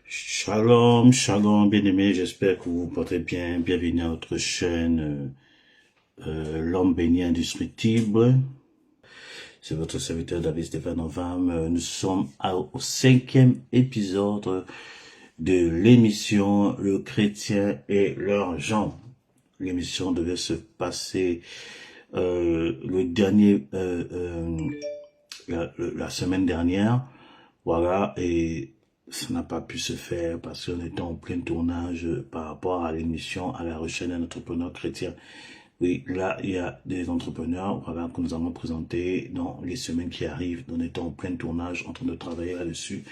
Shalom, shalom, bien-aimés, j'espère que vous vous portez bien. Bienvenue à notre chaîne L'homme béni indestructible. C'est votre serviteur David Stéphane Ovam. Nous sommes au 5e épisode de l'émission Le chrétien et l'argent. L'émission devait se passer la semaine dernière. Voilà, et ça n'a pas pu se faire parce qu'on était en plein tournage par rapport à l'émission à la recherche d'un entrepreneur chrétien. Oui, là, il y a des entrepreneurs, voilà, que nous allons présenter dans les semaines qui arrivent. Nous étions en plein tournage, en train de travailler là-dessus.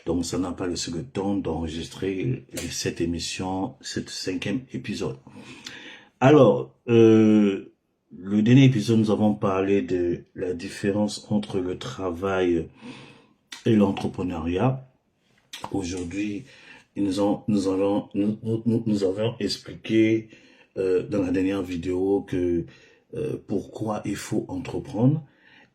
Donc, ça n'a pas laissé le temps d'enregistrer cette émission, cette 5e épisode. Alors, le dernier épisode, nous avons parlé de la différence entre le travail et l'entrepreneuriat. Aujourd'hui, nous avons expliqué dans la dernière vidéo que pourquoi il faut entreprendre,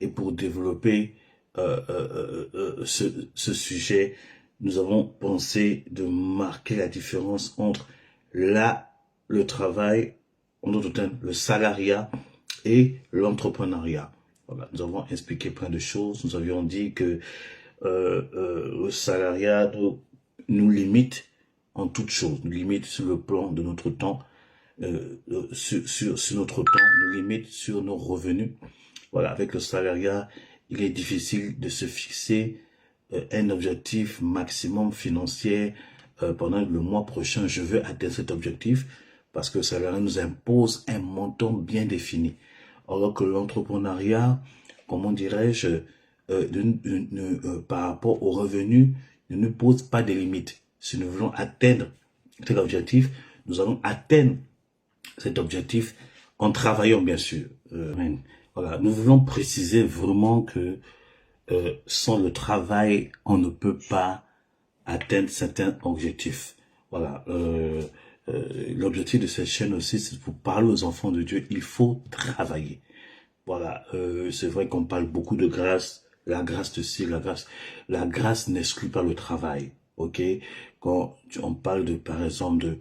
et pour développer ce sujet, nous avons pensé de marquer la différence entre le travail, en d'autres termes, le salariat et l'entrepreneuriat. Voilà, nous avons expliqué plein de choses. Nous avions dit que le salariat nous limite en toutes choses, nous limite sur le plan de notre temps, sur notre temps, nous limite sur nos revenus. Voilà, avec le salariat, il est difficile de se fixer un objectif maximum financier pendant le mois prochain. Je veux atteindre cet objectif parce que le salariat nous impose un montant bien défini. Alors que l'entrepreneuriat, comment dirais-je, par rapport aux revenus, ne nous pose pas de limites. Si nous voulons atteindre cet objectif, nous allons atteindre cet objectif en travaillant, bien sûr. Voilà, nous voulons préciser vraiment que sans le travail, on ne peut pas atteindre certains objectifs. Voilà. L'objectif de cette chaîne aussi, c'est pour parler aux enfants de Dieu. Il faut travailler. Voilà. C'est vrai qu'on parle beaucoup de grâce. La grâce de ci, la grâce n'exclut pas le travail, ok? Quand on parle par exemple, de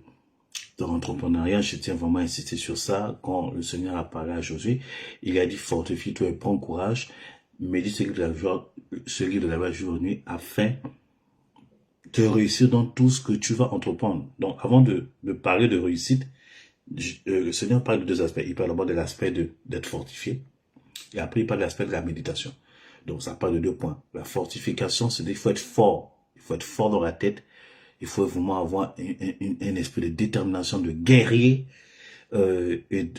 l'entrepreneuriat, je tiens vraiment à insister sur ça. Quand le Seigneur a parlé à Josué, il a dit fortifie-toi et prends courage, médite ce livre de la loi jour et nuit, afin de réussir dans tout ce que tu vas entreprendre. Donc, avant de parler de réussite, le Seigneur parle de deux aspects. Il parle d'abord de l'aspect d'être fortifié, et après il parle de l'aspect de la méditation. Donc, ça parle de deux points. La fortification, c'est qu'il faut être fort. Il faut être fort dans la tête. Il faut vraiment avoir un esprit de détermination, de guerrier, et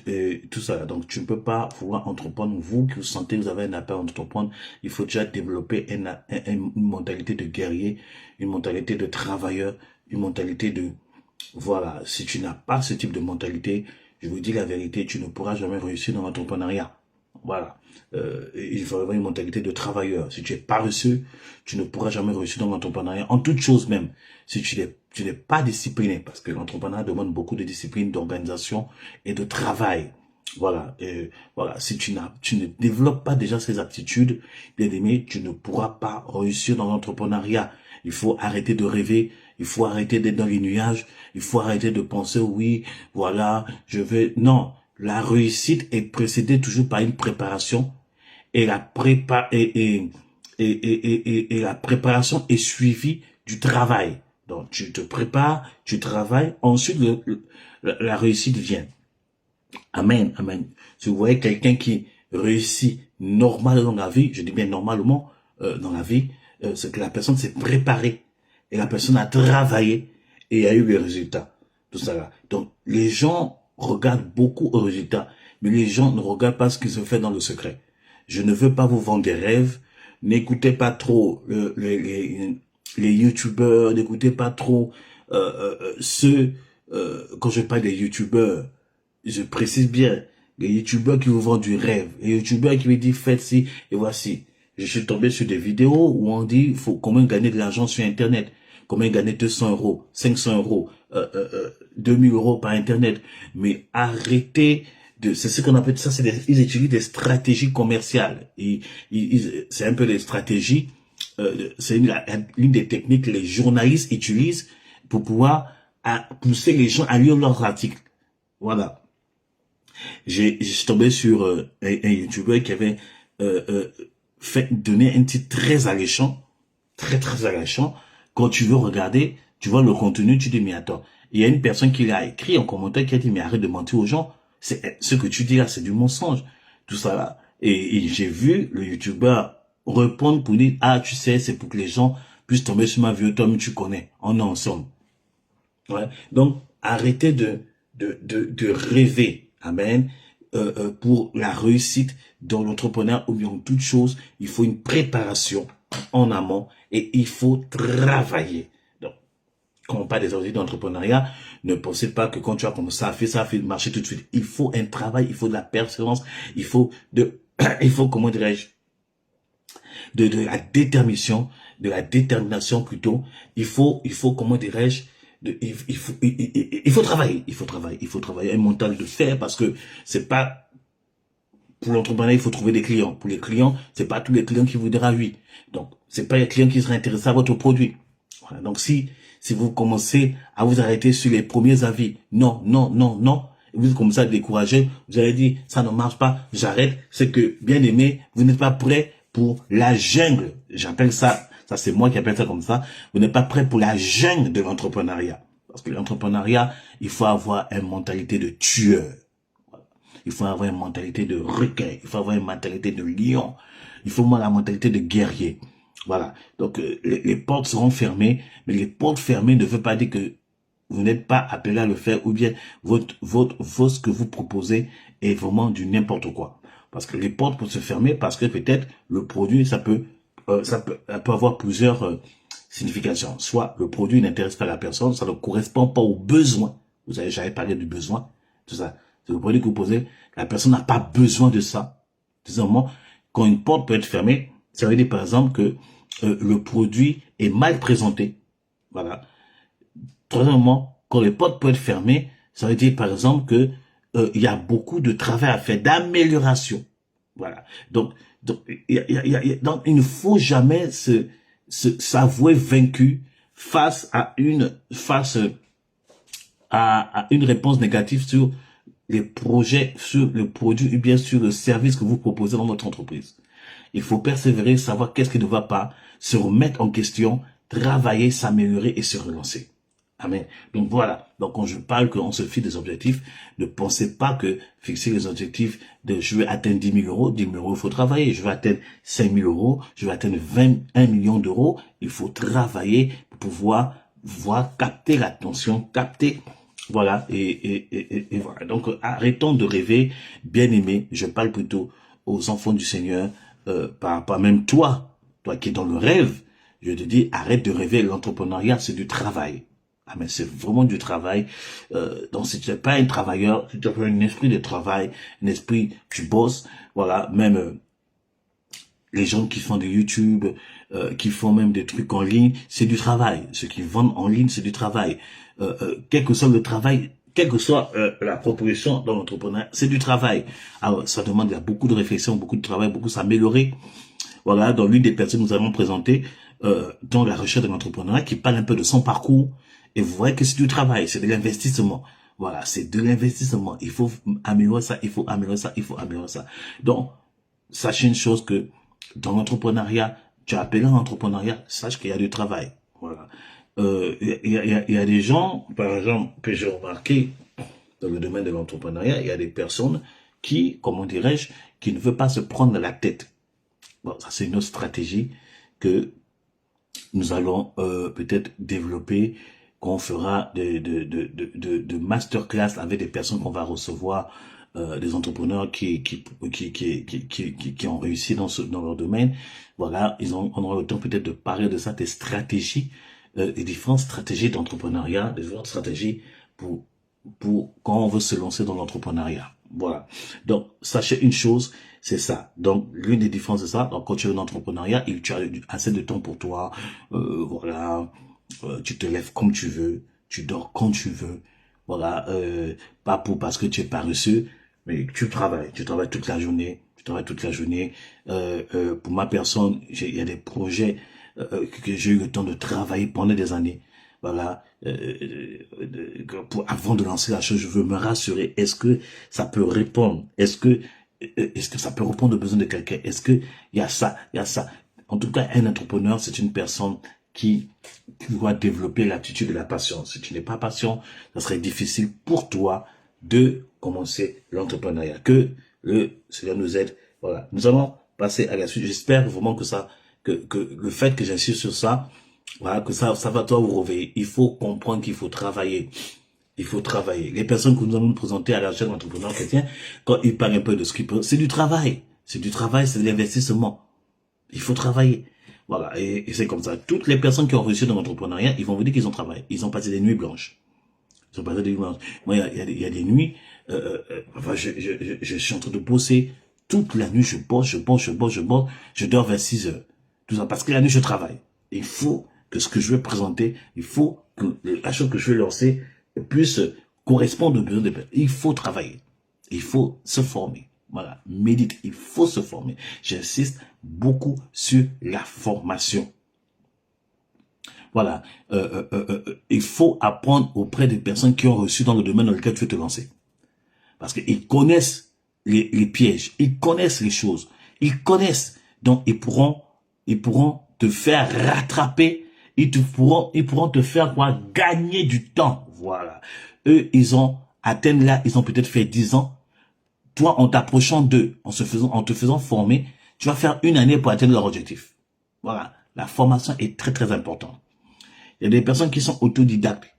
tout ça. Donc, tu ne peux pas vouloir entreprendre. Vous qui vous sentez, vous avez un appel à entreprendre, il faut déjà développer une mentalité de guerrier, une mentalité de travailleur, une mentalité de... Voilà, si tu n'as pas ce type de mentalité, je vous dis la vérité, tu ne pourras jamais réussir dans l'entrepreneuriat. Voilà. Il faut avoir une mentalité de travailleur. Si tu es paresseux, tu ne pourras jamais réussir dans l'entrepreneuriat. En toute chose même, si tu n'es pas discipliné, parce que l'entrepreneuriat demande beaucoup de discipline, d'organisation et de travail. Voilà. Voilà. Si tu ne développes pas déjà ces aptitudes, bien aimé, tu ne pourras pas réussir dans l'entrepreneuriat. Il faut arrêter de rêver. Il faut arrêter d'être dans les nuages. Il faut arrêter de penser, oui, voilà, je vais... Non. La réussite est précédée toujours par une préparation, et la préparation est suivie du travail. Donc, tu te prépares, tu travailles, ensuite la réussite vient. Amen, amen. Si vous voyez quelqu'un qui réussit normalement dans la vie, je dis bien normalement dans la vie, c'est que la personne s'est préparée, et la personne a travaillé, et a eu les résultats. Tout ça là. Donc, les gens regardent beaucoup aux résultats, mais les gens ne regardent pas ce qui se fait dans le secret. Je ne veux pas vous vendre des rêves. N'écoutez pas trop les youtubeurs, n'écoutez pas trop ceux, quand je parle des youtubeurs, je précise bien, les youtubeurs qui vous vendent du rêve, les youtubeurs qui vous disent faites ci et voici. Je suis tombé sur des vidéos où on dit faut comment gagner de l'argent sur Internet. Comment gagner 200 €, 500 €, 2000 € par Internet. Mais arrêtez de... C'est ce qu'on appelle ça, ils utilisent des stratégies commerciales. C'est un peu des stratégies c'est une des techniques que les journalistes utilisent pour pouvoir pousser les gens à lire leurs articles. Voilà. Je suis tombé sur un YouTuber qui avait donné un titre très alléchant, très alléchant. Quand tu veux regarder, tu vois le contenu, tu dis mais attends, il y a une personne qui l'a écrit en commentaire qui a dit mais arrête de mentir aux gens, ce que tu dis là c'est du mensonge, tout ça là. Et j'ai vu le YouTuber répondre pour dire ah tu sais c'est pour que les gens puissent tomber sur ma vidéo, toi mais tu connais, on est ensemble. Ouais. Donc arrêtez de rêver, amen, pour la réussite dans l'entrepreneuriat ou bien en toute chose, il faut une préparation en amont et il faut travailler. Donc, quand on parle des objectifs d'entrepreneuriat, ne pensez pas que quand tu as commencé ça a fait marcher tout de suite. Il faut un travail, il faut de la persévérance, il faut comment dirais-je, de la détermination plutôt. Il faut, comment dirais-je, il faut travailler un mental de fer parce que c'est pas pour l'entrepreneur, il faut trouver des clients. Pour les clients, c'est pas tous les clients qui vous diront oui. Donc, c'est pas les clients qui seraient intéressés à votre produit. Voilà. Donc, si vous commencez à vous arrêter sur les premiers avis, non, et vous commencez à décourager, vous allez dire, ça ne marche pas, j'arrête, c'est que, bien aimé, vous n'êtes pas prêt pour la jungle. J'appelle ça c'est moi qui appelle ça comme ça. Vous n'êtes pas prêt pour la jungle de l'entrepreneuriat. Parce que l'entrepreneuriat, il faut avoir une mentalité de tueur. Il faut avoir une mentalité de requin. Il faut avoir une mentalité de lion. Il faut avoir la mentalité de guerrier. Voilà. Donc, les portes seront fermées. Mais les portes fermées ne veut pas dire que vous n'êtes pas appelé à le faire ou bien ce que vous proposez est vraiment du n'importe quoi. Parce que les portes peuvent se fermer parce que peut-être le produit, ça peut avoir plusieurs significations. Soit le produit n'intéresse pas la personne, ça ne correspond pas aux besoins. Vous avez jamais parlé du besoin, tout ça. C'est le produit que vous posez, la personne n'a pas besoin de ça. Deuxièmement, quand une porte peut être fermée, ça veut dire par exemple que le produit est mal présenté. Voilà. Troisièmement, quand les portes peuvent être fermées, ça veut dire par exemple que il y a beaucoup de travail à faire, d'amélioration. Voilà. Donc il ne faut jamais s'avouer vaincu face à une réponse négative sur les projets, sur le produit ou bien sur le service que vous proposez dans votre entreprise. Il faut persévérer, savoir qu'est-ce qui ne va pas, se remettre en question, travailler, s'améliorer et se relancer. Amen. Donc voilà. Donc quand je parle qu'on se fixe des objectifs, ne pensez pas que fixer les objectifs de je vais atteindre 10 000 euros, 10 000 euros, il faut travailler. Je vais atteindre 5 000 euros, je vais atteindre 21 millions d'euros. Il faut travailler pour pouvoir capter l'attention, capter, voilà, et voilà. Donc arrêtons de rêver, bien aimé. Je parle plutôt aux enfants du Seigneur, par rapport à même toi qui es dans le rêve. Je te dis, arrête de rêver. L'entrepreneuriat, c'est du travail. Ah, mais c'est vraiment du travail. Donc, si tu n'es pas un travailleur, si tu as un esprit de travail, un esprit, tu bosses, voilà, même les gens qui font du YouTube, qui font même des trucs en ligne, c'est du travail. Ceux qui vendent en ligne, c'est du travail. Quel que soit le travail, quelle que soit la proposition dans l'entrepreneuriat, c'est du travail. Alors, ça demande beaucoup de réflexion, beaucoup de travail, beaucoup s'améliorer. Voilà, dans l'une des personnes que nous avons présentées dans la recherche de l'entrepreneuriat, qui parle un peu de son parcours. Et vous voyez que c'est du travail, c'est de l'investissement. Voilà, c'est de l'investissement. Il faut améliorer ça, il faut améliorer ça, il faut améliorer ça. Donc, sachez une chose que dans l'entrepreneuriat, tu as appelé l'entrepreneuriat, sache qu'il y a du travail. Voilà. Il y a des gens, par exemple, que j'ai remarqué dans le domaine de l'entrepreneuriat, il y a des personnes qui, comment dirais-je, qui ne veulent pas se prendre la tête. Bon, ça c'est une autre stratégie que nous allons peut-être développer, qu'on fera de masterclass avec des personnes qu'on va recevoir, des entrepreneurs qui ont réussi dans leur domaine. Voilà, on aura le temps peut-être de parler de ça, des stratégies, des différentes stratégies d'entrepreneuriat, des différentes stratégies pour quand on veut se lancer dans l'entrepreneuriat. Voilà. Donc, sachez une chose, c'est ça. Donc, l'une des différences, c'est ça. Donc, quand tu es en entrepreneuriat, tu as assez de temps pour toi. Voilà. Tu te lèves comme tu veux. Tu dors quand tu veux. Voilà. Pas parce que tu es paresseux, mais tu travailles. Tu travailles toute la journée. Pour ma personne, il y a des projets que j'ai eu le temps de travailler pendant des années. Voilà, avant de lancer la chose, je veux me rassurer. Est-ce que ça peut répondre? Est-ce que ça peut répondre aux besoins de quelqu'un? Est-ce que il y a ça, il y a ça? En tout cas, un entrepreneur, c'est une personne qui doit développer l'attitude et la patience. Si tu n'es pas patient, ça serait difficile pour toi de commencer l'entrepreneuriat. Que cela nous aide. Voilà. Nous allons passer à la suite. J'espère vraiment que le fait que j'insiste sur ça, voilà, que ça va toi vous réveiller. Il faut comprendre qu'il faut travailler. Il faut travailler. Les personnes que nous allons nous présenter à la chaîne d'entrepreneurs chrétiens, quand ils parlent un peu de ce qu'ils peuvent, c'est du travail. C'est du travail, c'est de l'investissement. Il faut travailler. Voilà. Et c'est comme ça. Toutes les personnes qui ont réussi dans l'entrepreneuriat, ils vont vous dire qu'ils ont travaillé. Ils ont passé des nuits blanches. Ils ont passé des nuits blanches. Moi, il y a des nuits, enfin, je suis en train de bosser toute la nuit. Je bosse. Je dors vers 6 heures. Tout ça. Parce que la nuit, je travaille. Il faut que ce que je vais présenter, il faut que la chose que je vais lancer puisse correspondre aux besoins des personnes. Il faut travailler. Il faut se former. Voilà. Médite. Il faut se former. J'insiste beaucoup sur la formation. Voilà. Il faut apprendre auprès des personnes qui ont reçu dans le domaine dans lequel tu veux te lancer. Parce qu'ils connaissent les pièges. Ils connaissent les choses. Ils connaissent. Donc, ils pourront te faire rattraper. Ils pourront te faire quoi? Gagner du temps. Voilà. Eux, ils ont atteint là, ils ont peut-être fait 10 ans. Toi, en t'approchant d'eux, en te faisant former, tu vas faire 1 année pour atteindre leur objectif. Voilà. La formation est très, très importante. Il y a des personnes qui sont autodidactes.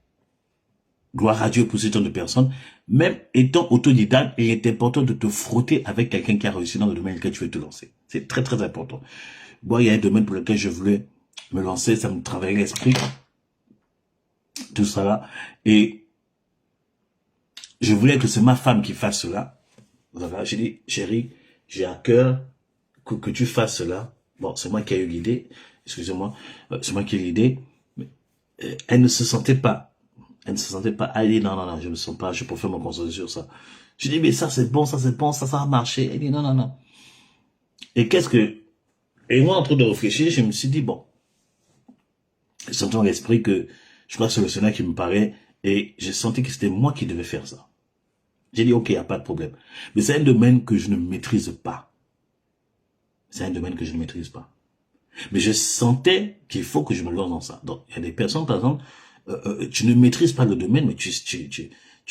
Gloire à Dieu pour ce genre de personnes. Même étant autodidacte, il est important de te frotter avec quelqu'un qui a réussi dans le domaine dans lequel tu veux te lancer. C'est très, très important. Moi, il y a un domaine pour lequel je voulais me lancer, ça me travaillait l'esprit. Tout ça là. Et je voulais que c'est ma femme qui fasse cela. Voilà, j'ai dit, chérie, j'ai à cœur que tu fasses cela. Bon, c'est moi qui ai eu l'idée. Excusez-moi, c'est moi qui ai eu l'idée. Mais elle ne se sentait pas. Elle ne se sentait pas. Elle dit, non, je me sens pas, je préfère me concentrer sur ça. Je dis, mais ça c'est bon, ça va marcher. Elle dit, non. Et et moi, en train de réfléchir, je me suis dit, bon, je sentais dans l'esprit que je crois que c'est le Seigneur qui me paraît, et j'ai senti que c'était moi qui devais faire ça. J'ai dit, ok, il n'y a pas de problème. Mais c'est un domaine que je ne maîtrise pas. C'est un domaine que je ne maîtrise pas. Mais je sentais qu'il faut que je me lance dans ça. Donc, il y a des personnes, par exemple, tu ne maîtrises pas le domaine, mais tu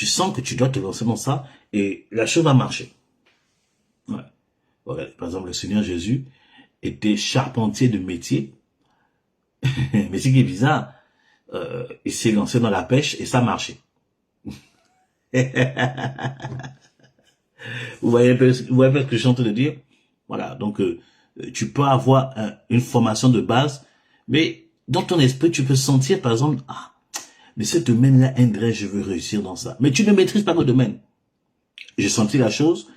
sens que tu dois te lancer dans ça, et la chose va marcher. Ouais. Voilà. Par exemple, le Seigneur Jésus était charpentier de métier. Mais ce qui est bizarre, il s'est lancé dans la pêche et ça marchait. Vous voyez un peu ce que je suis en train de dire? Voilà, donc tu peux avoir une formation de base, mais dans ton esprit, tu peux sentir, par exemple, ah, mais ce domaine-là, André, je veux réussir dans ça. Mais tu ne maîtrises pas le domaine. J'ai senti la chose.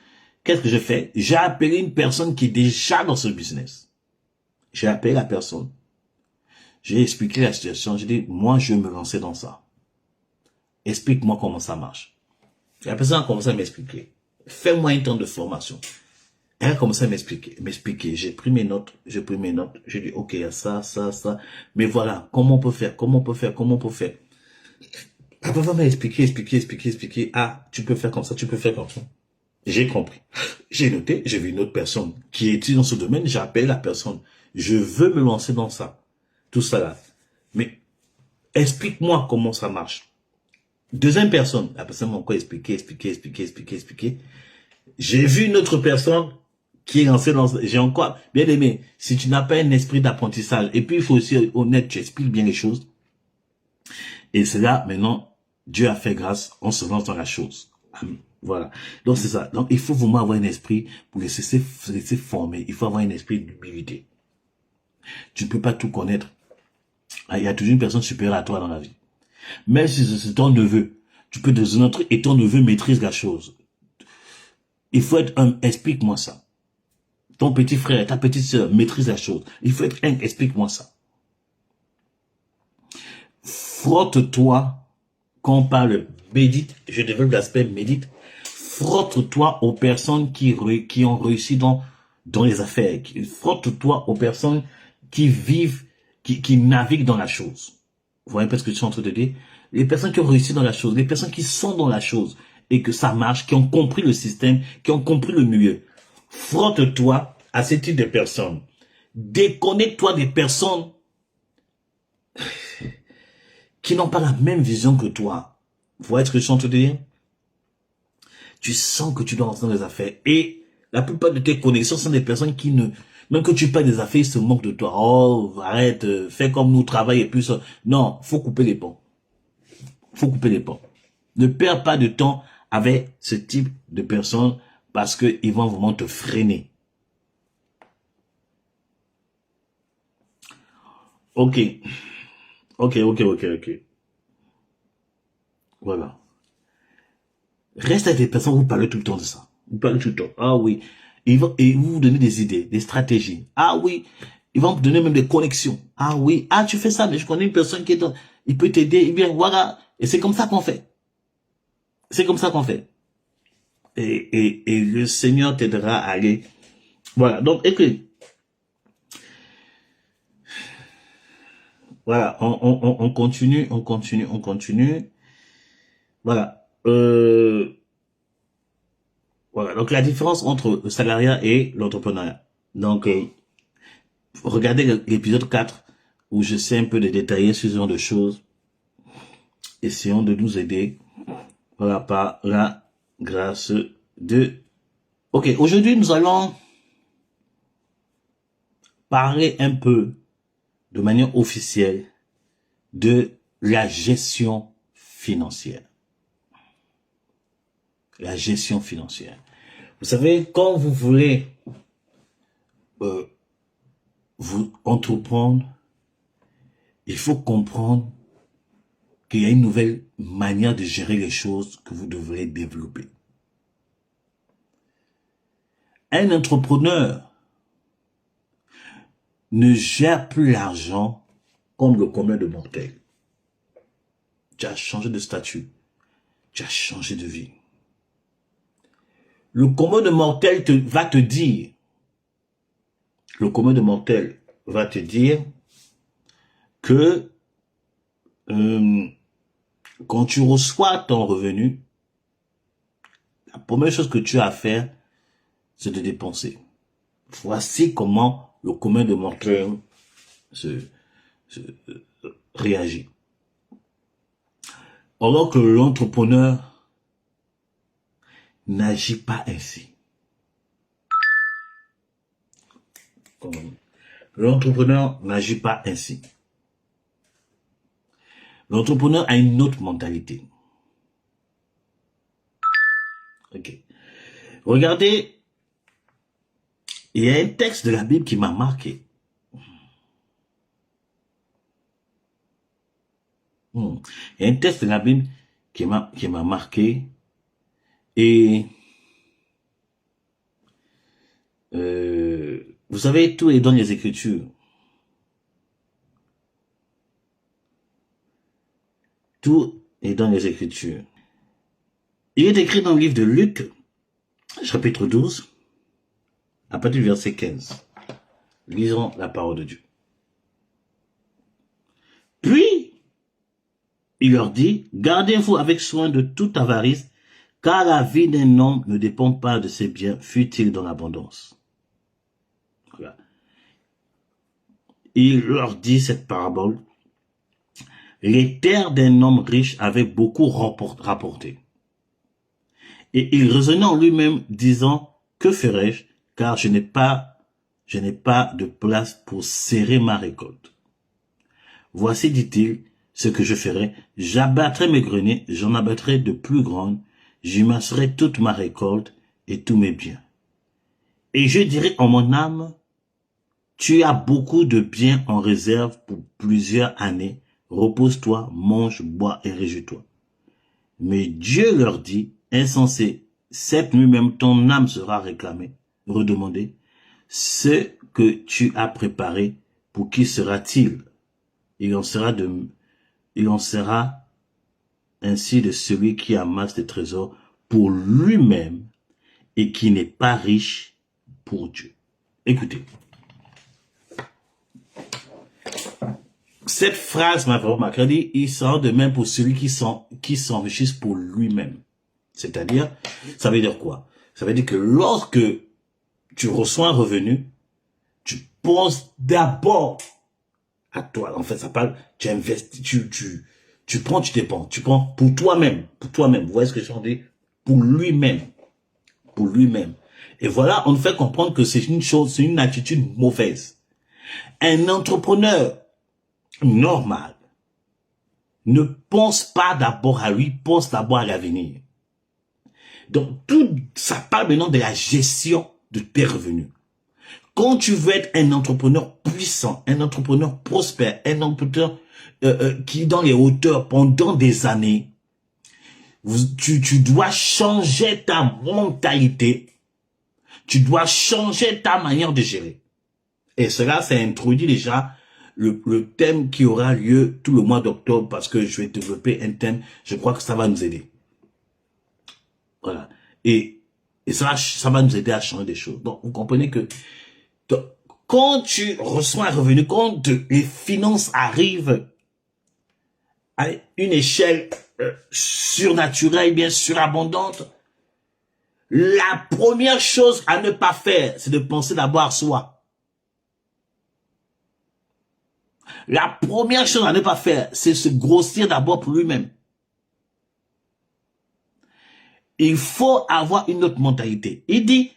Qu'est-ce que j'ai fait? J'ai appelé une personne qui est déjà dans ce business. J'ai appelé la personne. J'ai expliqué la situation. J'ai dit, moi, je vais me lancer dans ça. Explique-moi comment ça marche. Et la personne a commencé à m'expliquer. Fais-moi un temps de formation. Elle a commencé à m'expliquer. J'ai pris mes notes. J'ai dit, ok, il y a ça. Mais voilà, comment on peut faire. La personne m'a expliqué. Ah, tu peux faire comme ça. J'ai compris. J'ai noté. J'ai vu une autre personne qui est dans ce domaine. J'ai appelé la personne. Je veux me lancer dans ça. Tout ça là. Mais explique-moi comment ça marche. Deuxième personne, la personne m'a encore expliqué. J'ai vu une autre personne qui est lancée dans... J'ai encore bien aimé. Si tu n'as pas un esprit d'apprentissage, et puis il faut aussi être honnête, tu expliques bien les choses. Et c'est là, maintenant, Dieu a fait grâce, on se lance dans la chose. Amen. Voilà. Donc c'est ça. Donc il faut vraiment avoir un esprit pour se laisser former. Il faut avoir un esprit d'humilité. Tu ne peux pas tout connaître. Il y a toujours une personne supérieure à toi dans la vie. Même si c'est ton neveu, tu peux dire un truc et ton neveu maîtrise la chose. Il faut être un, explique-moi ça. Ton petit frère, ta petite sœur maîtrise la chose. Il faut être un, explique-moi ça. Frotte-toi, quand on parle médite, je développe l'aspect médite, frotte-toi aux personnes qui ont réussi dans les affaires. Frotte-toi aux personnes qui vivent qui naviguent dans la chose. Vous voyez pas ce que je suis en train de dire? Les personnes qui ont réussi dans la chose, les personnes qui sont dans la chose et que ça marche, qui ont compris le système, qui ont compris le milieu. Frotte-toi à ce type de personnes. Déconnecte-toi des personnes qui n'ont pas la même vision que toi. Vous voyez ce que je suis en train de dire? Tu sens que tu dois rentrer dans les affaires. Et la plupart de tes connexions sont des personnes qui ne... Même que tu parles des affaires, ils se moquent de toi. Oh, arrête, fais comme nous, travaille et plus. Non, faut couper les ponts. Faut couper les ponts. Ne perds pas de temps avec ce type de personnes parce qu'ils vont vraiment te freiner. Ok. Ok. Voilà. Reste avec des personnes où vous parlez tout le temps de ça. Vous parlez tout le temps. Ah oui. Et vous donner des idées, des stratégies. Ah oui. Ils vont vous donner même des connexions. Ah oui. Ah, tu fais ça, mais je connais une personne qui est dans... Il peut t'aider. Eh bien, voilà. Et c'est comme ça qu'on fait. C'est comme ça qu'on fait. Et le Seigneur t'aidera à aller. Voilà. Donc, écoute. Voilà. On continue. Voilà. Voilà. Donc, la différence entre le salariat et l'entrepreneuriat. Donc, regardez l'épisode 4 où j'essaie un peu de détailler ce genre de choses. Essayons de nous aider. Voilà, par la grâce de... Ok, aujourd'hui, nous allons parler un peu de manière officielle de la gestion financière. La gestion financière. Vous savez, quand vous voulez vous entreprendre, il faut comprendre qu'il y a une nouvelle manière de gérer les choses que vous devrez développer. Un entrepreneur ne gère plus l'argent comme le commun de mortels. Tu as changé de statut. Tu as changé de vie. Le commun de mortels va te dire, que quand tu reçois ton revenu, la première chose que tu as à faire, c'est de dépenser. Voici comment le commun de mortels réagit. Alors que l'entrepreneur n'agit pas ainsi. L'entrepreneur n'agit pas ainsi. L'entrepreneur a une autre mentalité. Ok. Regardez, il y a un texte de la Bible qui m'a marqué. Il y a un texte de la Bible qui m'a marqué. Et vous savez, tout est dans les Écritures. Tout est dans les Écritures. Il est écrit dans le livre de Luc, chapitre 12, à partir du verset 15. Lisons la parole de Dieu. Puis, il leur dit, gardez-vous avec soin de toute avarice, car la vie d'un homme ne dépend pas de ses biens, fût-il dans l'abondance. Voilà. Il leur dit cette parabole. Les terres d'un homme riche avaient beaucoup rapporté. Et il raisonnait en lui-même, disant, que ferai-je, car je n'ai pas de place pour serrer ma récolte. Voici, dit-il, ce que je ferai. J'abattrai mes greniers, j'en abattrai de plus grandes, j'y masserai toute ma récolte et tous mes biens. Et je dirai en mon âme, tu as beaucoup de biens en réserve pour plusieurs années. Repose-toi, mange, bois et réjouis-toi. Mais Dieu leur dit, insensé, cette nuit même ton âme sera réclamée, redemandée. Ce que tu as préparé, pour qui sera-t-il? Il en sera ainsi de celui qui amasse des trésors pour lui-même et qui n'est pas riche pour Dieu. Écoutez. cette phrase m'a vraiment marqué. Dit, il sera de même pour celui qui s'enrichisse pour lui-même. C'est-à-dire, ça veut dire quoi? Ça veut dire que lorsque tu reçois un revenu, tu penses d'abord à toi. En fait, ça parle, tu investis, tu prends, tu dépenses. Tu prends pour toi-même. Pour toi-même. Vous voyez ce que je veux dire? Pour lui-même. Pour lui-même. Et voilà, on nous fait comprendre que c'est une chose, c'est une attitude mauvaise. Un entrepreneur normal ne pense pas d'abord à lui, pense d'abord à l'avenir. Donc, tout ça parle maintenant de la gestion de tes revenus. Quand tu veux être un entrepreneur puissant, un entrepreneur prospère, un entrepreneur qui est dans les hauteurs pendant des années, tu dois changer ta mentalité, tu dois changer ta manière de gérer. Et cela, ça introduit déjà le thème qui aura lieu tout le mois d'octobre, parce que je vais développer un thème, je crois que ça va nous aider. Voilà. Et ça va nous aider à changer des choses. Donc, vous comprenez que quand tu reçois un revenu, quand les finances arrivent à une échelle surnaturelle, bien surabondante, la première chose à ne pas faire, c'est de penser d'abord à soi. La première chose à ne pas faire, c'est se grossir d'abord pour lui-même. Il faut avoir une autre mentalité. Il dit,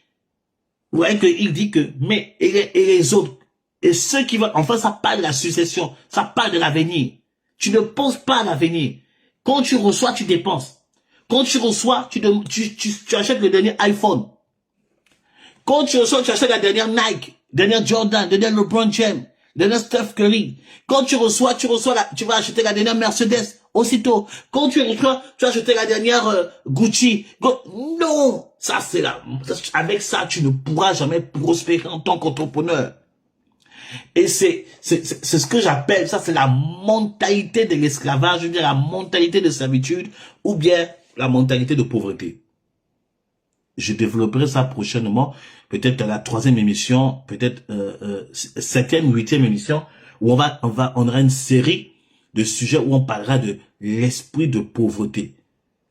vous voyez qu'il dit que, mais, et les autres, et ceux qui vont, enfin, ça parle de la succession, ça parle de l'avenir. Tu ne penses pas à l'avenir. Quand tu reçois, tu dépenses. Quand tu reçois, tu achètes le dernier iPhone. Quand tu reçois, tu achètes la dernière Nike, dernière Jordan, dernière LeBron James, dernière Steph Curry. Quand tu reçois, tu vas acheter la dernière Mercedes aussitôt. Quand tu reçois, tu vas acheter la dernière Gucci. Non, ça c'est là. Avec ça, tu ne pourras jamais prospérer en tant qu'entrepreneur. Et c'est ce que j'appelle, ça c'est la mentalité de l'esclavage, je veux dire la mentalité de servitude, ou bien la mentalité de pauvreté. Je développerai ça prochainement, peut-être à la 3e émission, peut-être 7e, 8e émission, où on aura une série de sujets où on parlera de l'esprit de pauvreté.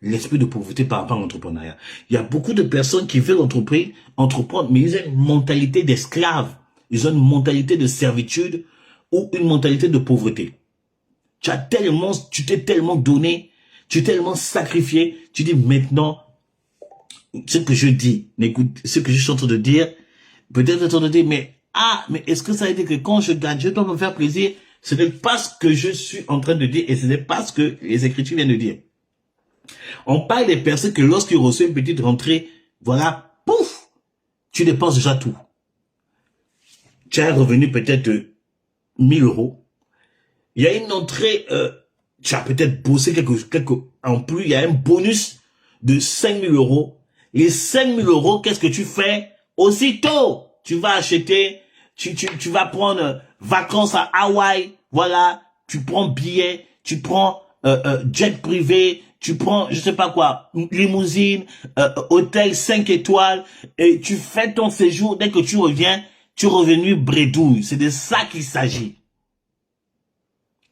L'esprit de pauvreté par rapport à l'entrepreneuriat. Il y a beaucoup de personnes qui veulent entreprendre, mais ils ont une mentalité d'esclave. Ils ont une mentalité de servitude ou une mentalité de pauvreté. Tu t'es tellement donné, tu t'es tellement sacrifié, tu dis maintenant, ce que je dis, écoute, ce que je suis en train de dire, peut-être en train de dire, mais est-ce que ça veut dire que quand je gagne, je dois me faire plaisir? Ce n'est pas ce que je suis en train de dire et ce n'est pas ce que les Écritures viennent de dire. On parle des personnes que lorsqu'ils reçoivent une petite rentrée, voilà, pouf, tu dépenses déjà tout. Tu as un revenu peut-être de 1000 €. Il y a une entrée, tu as peut-être bossé quelques en plus, il y a un bonus de 5000 €. Les 5000 €, qu'est-ce que tu fais? Aussitôt, tu vas acheter, tu vas prendre vacances à Hawaï, voilà, tu prends billet, tu prends jet privé, tu prends, je sais pas quoi, limousine, hôtel 5 étoiles, et tu fais ton séjour, dès que tu reviens, tu es revenu bredouille. C'est de ça qu'il s'agit.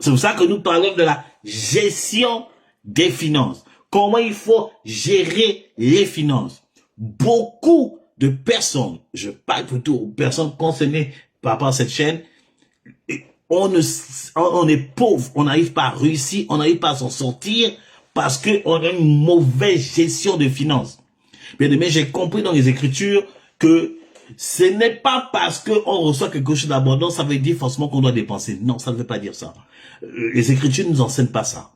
C'est pour ça que nous parlons de la gestion des finances. Comment il faut gérer les finances. Beaucoup de personnes, je parle plutôt aux personnes concernées par rapport à cette chaîne, on est pauvre, on n'arrive pas à réussir, on n'arrive pas à s'en sortir parce qu'on a une mauvaise gestion de finances. Bien aimé, j'ai compris dans les Écritures que ce n'est pas parce qu'on reçoit quelque chose d'abondant, ça veut dire forcément qu'on doit dépenser. Non, ça ne veut pas dire ça. Les Écritures ne nous enseignent pas ça.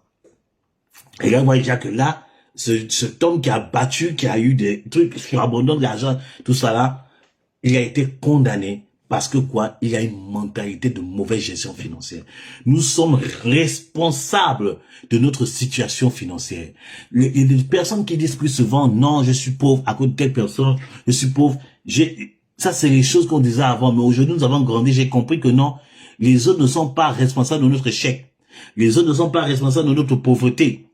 Et là, on voit déjà que là, cet homme qui a battu, qui a eu des trucs surabondants de l'argent, tout ça là, il a été condamné parce que quoi? Il a une mentalité de mauvaise gestion financière. Nous sommes responsables de notre situation financière. Il y a des personnes qui disent plus souvent, non, je suis pauvre à cause de telle personne, je suis pauvre. Ça, c'est les choses qu'on disait avant, mais aujourd'hui, nous avons grandi, j'ai compris que non, les autres ne sont pas responsables de notre échec. Les autres ne sont pas responsables de notre pauvreté.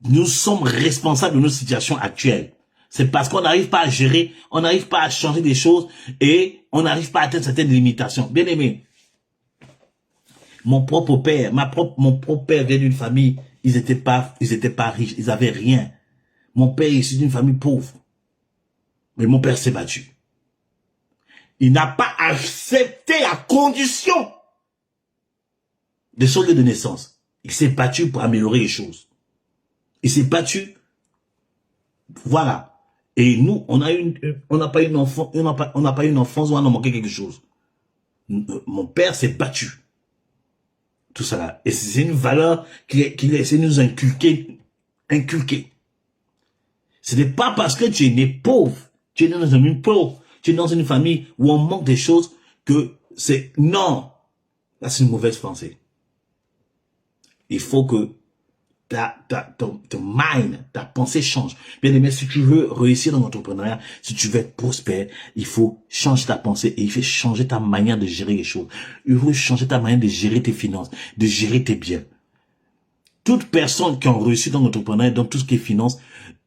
Nous sommes responsables de notre situation actuelle. C'est parce qu'on n'arrive pas à gérer, on n'arrive pas à changer des choses et on n'arrive pas à atteindre certaines limitations. Bien aimé, Mon propre père, mon propre père vient d'une famille, ils étaient pas riches, ils avaient rien. Mon père est issu d'une famille pauvre. Mais mon père s'est battu. Il n'a pas accepté la condition de son lieu de naissance. Il s'est battu pour améliorer les choses. Il s'est battu. Voilà. Et nous, on n'a pas une enfance, on n'a pas une enfance où on a manqué quelque chose. Mon père s'est battu. Tout ça là. Et c'est une valeur qu'il essaie de nous inculquer. Ce n'est pas parce que tu es né pauvre, tu es né dans une famille pauvre, tu es dans une famille où on manque des choses que c'est... Non. Là, c'est une mauvaise pensée. Il faut que ton mind, ta pensée change. Bien aimé, si tu veux réussir dans l'entrepreneuriat, si tu veux être prospère, il faut changer ta pensée et il faut changer ta manière de gérer les choses. Il faut changer ta manière de gérer tes finances, de gérer tes biens. Toute personne qui a réussi dans l'entrepreneuriat, dans tout ce qui est finance,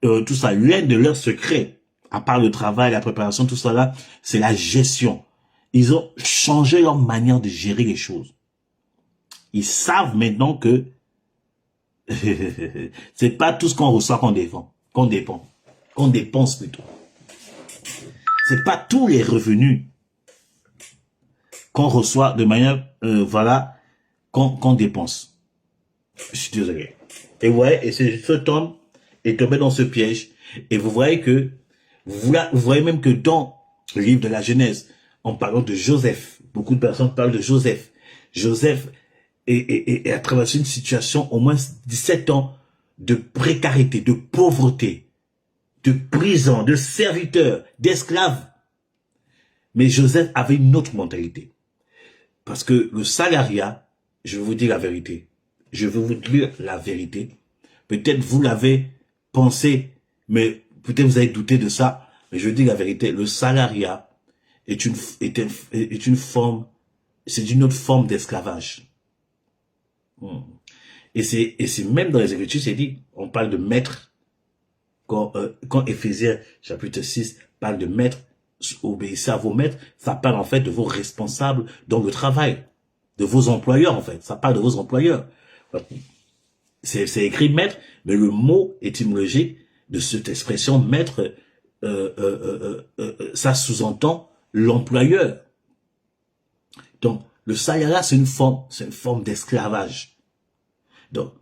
tout ça, l'un de leurs secrets, à part le travail, la préparation, tout ça là, c'est la gestion. Ils ont changé leur manière de gérer les choses. Ils savent maintenant que c'est pas tout ce qu'on reçoit qu'on dépense plutôt. C'est pas tous les revenus qu'on reçoit de manière, voilà, qu'on dépense. Je suis désolé. Et ouais, et cet homme est tombé dans ce piège. Et vous voyez que, vous voyez même que dans le livre de la Genèse, en parlant de Joseph, beaucoup de personnes parlent de Joseph. Joseph et à travers une situation au moins 17 ans de précarité, de pauvreté, de prison, de serviteur, d'esclave. Mais Joseph avait une autre mentalité. Parce que le salariat, je vais vous dire la vérité. Je vais vous dire la vérité. Peut-être vous l'avez pensé, mais peut-être vous avez douté de ça. Mais je veux dire la vérité. Le salariat est une forme, c'est une autre forme d'esclavage. Et c'est même dans les Écritures, c'est dit, on parle de maître. Quand Éphésiens chapitre 6 parle de maître, obéissez à vos maîtres, ça parle en fait de vos responsables dans le travail, de vos employeurs en fait, ça parle de vos employeurs. C'est écrit maître, mais le mot étymologique de cette expression maître, ça sous-entend l'employeur. Donc, le salariat, c'est une forme d'esclavage. Donc,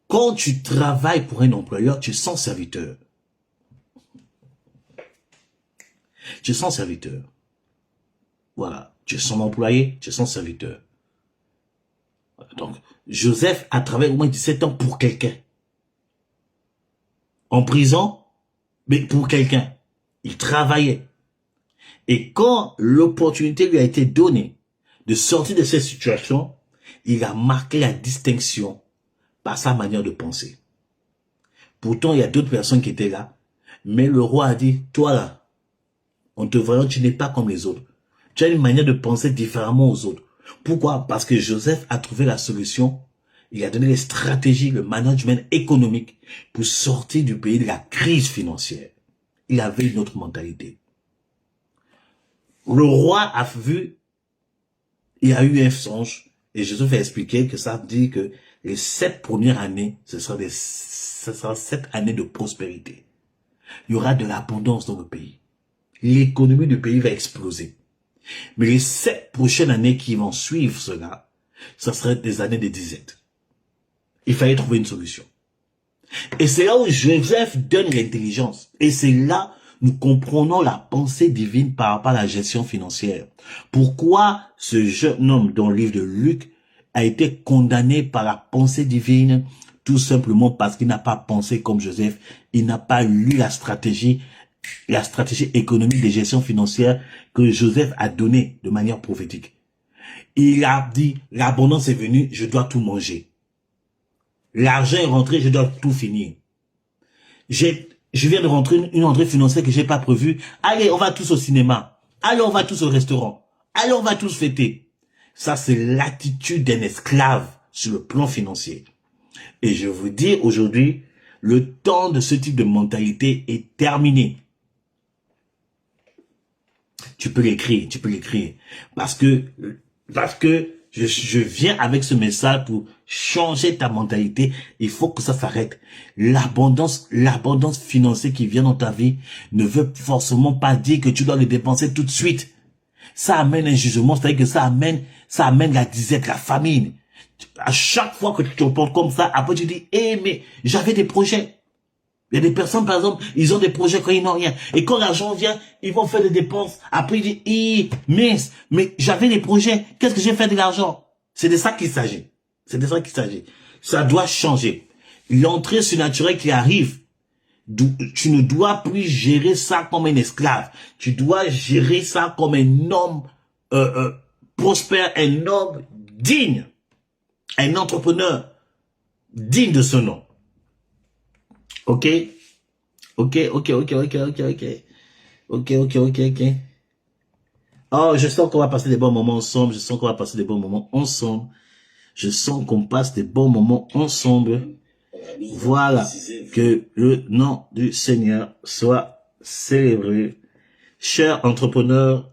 quand tu travailles pour un employeur, tu es son serviteur. Tu es son serviteur. Voilà. Tu es son employé, tu es son serviteur. Donc, Joseph a travaillé au moins 17 ans pour quelqu'un. En prison, mais pour quelqu'un. Il travaillait. Et quand l'opportunité lui a été donnée de sortir de cette situation, il a marqué la distinction par sa manière de penser. Pourtant, il y a d'autres personnes qui étaient là. Mais le roi a dit, toi là, en te voyant, tu n'es pas comme les autres. Tu as une manière de penser différemment aux autres. Pourquoi? Parce que Joseph a trouvé la solution. Il a donné les stratégies, le management économique pour sortir du pays de la crise financière. Il avait une autre mentalité. Le roi a vu, il a eu un songe, et Joseph a expliqué que ça dit que les 7 premières années, ce sera 7 années de prospérité. Il y aura de l'abondance dans le pays. L'économie du pays va exploser. Mais les 7 prochaines années qui vont suivre cela, ça sera des années de disette. Il fallait trouver une solution. Et c'est là où Joseph donne l'intelligence. Et c'est là nous comprenons la pensée divine par rapport à la gestion financière. Pourquoi ce jeune homme dans le livre de Luc a été condamné par la pensée divine? Tout simplement parce qu'il n'a pas pensé comme Joseph. Il n'a pas lu la stratégie économique de gestion financière que Joseph a donnée de manière prophétique. Il a dit, l'abondance est venue, je dois tout manger. L'argent est rentré, je dois tout finir. Je viens de rentrer une entrée financière que j'ai pas prévue. Allez, on va tous au cinéma. Allez, on va tous au restaurant. Allez, on va tous fêter. Ça, c'est l'attitude d'un esclave sur le plan financier. Et je vous dis aujourd'hui, le temps de ce type de mentalité est terminé. Tu peux l'écrire. Parce que Je viens avec ce message pour changer ta mentalité. Il faut que ça s'arrête. L'abondance financière qui vient dans ta vie ne veut forcément pas dire que tu dois les dépenser tout de suite. Ça amène un jugement, c'est-à-dire que ça amène la disette, la famine. À chaque fois que tu te portes comme ça, après tu dis, mais j'avais des projets. Il y a des personnes, par exemple, ils ont des projets quand ils n'ont rien. Et quand l'argent vient, ils vont faire des dépenses. Après, ils disent, mince, mais j'avais des projets. Qu'est-ce que j'ai fait de l'argent? C'est de ça qu'il s'agit. C'est de ça qu'il s'agit. Ça doit changer. L'entrée surnaturelle qui arrive, tu ne dois plus gérer ça comme un esclave. Tu dois gérer ça comme un homme prospère, un homme digne, un entrepreneur digne de ce nom. Ok, ok. Oh, je sens qu'on va passer des bons moments ensemble. Je sens qu'on passe des bons moments ensemble. Voilà, que le nom du Seigneur soit célébré. Chers entrepreneurs,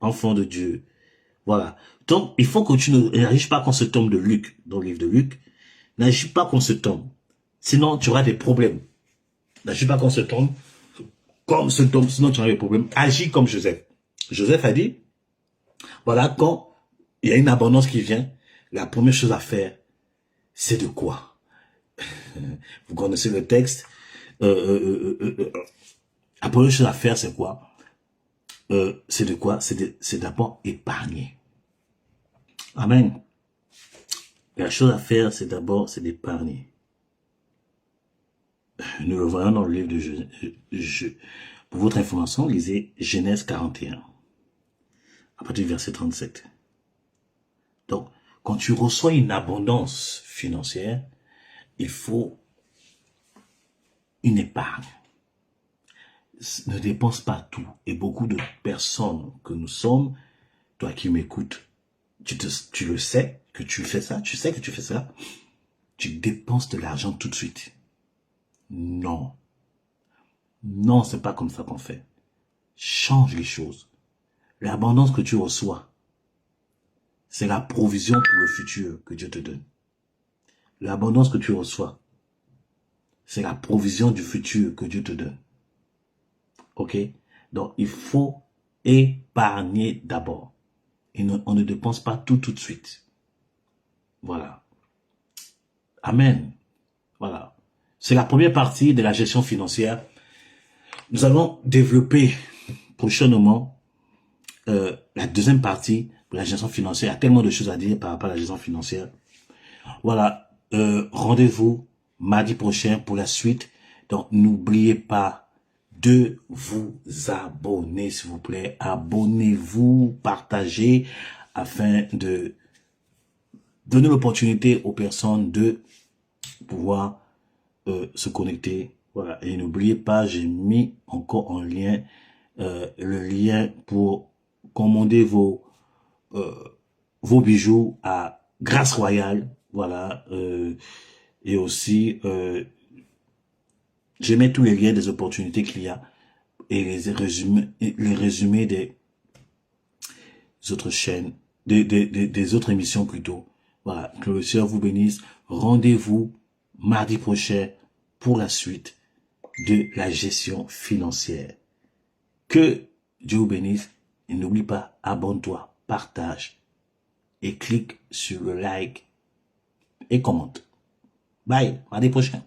enfants de Dieu. Voilà. Donc, il faut que tu n'agis pas contre ce tome de Luc, dans le livre de Luc. N'agis pas contre ce tome. Sinon, tu auras des problèmes. N'agis pas contre ce tome. Comme ce tome, sinon tu auras des problèmes. Agis comme Joseph. Joseph a dit, voilà, quand il y a une abondance qui vient, la première chose à faire, c'est de quoi? Vous connaissez le texte. La première chose à faire, c'est quoi? C'est de quoi? C'est d'abord épargner. Amen. La chose à faire, c'est d'épargner. Nous le voyons dans le livre de Pour votre information, lisez Genèse 41, à partir du verset 37. Donc, quand tu reçois une abondance financière, il faut une épargne. Ne dépense pas tout. Et beaucoup de personnes que nous sommes, toi qui m'écoutes, tu le sais que tu fais ça, tu sais que tu fais ça, tu dépenses de l'argent tout de suite. Non. Non, c'est pas comme ça qu'on fait. Change les choses. L'abondance que tu reçois, c'est la provision pour le futur que Dieu te donne. L'abondance que tu reçois, c'est la provision du futur que Dieu te donne. Ok? Donc, il faut épargner d'abord. Et on ne dépense pas tout de suite. Voilà. Amen. Voilà. C'est la première partie de la gestion financière. Nous allons développer prochainement la deuxième partie de la gestion financière. Il y a tellement de choses à dire par rapport à la gestion financière. Voilà. Rendez-vous mardi prochain pour la suite. Donc, n'oubliez pas de vous abonner, s'il vous plaît. Abonnez-vous, partagez, afin de donner l'opportunité aux personnes de pouvoir se connecter. Voilà. Et n'oubliez pas, j'ai mis encore en lien le lien pour commander vos bijoux à Grâce Royale. Voilà. Et aussi, je mets tous les liens des opportunités qu'il y a et les résumés des autres chaînes, des autres émissions plutôt. Voilà, que le Seigneur vous bénisse. Rendez-vous mardi prochain pour la suite de la gestion financière. Que Dieu vous bénisse et n'oublie pas, abonne-toi, partage et clique sur le like et commente. Bye, mardi prochain.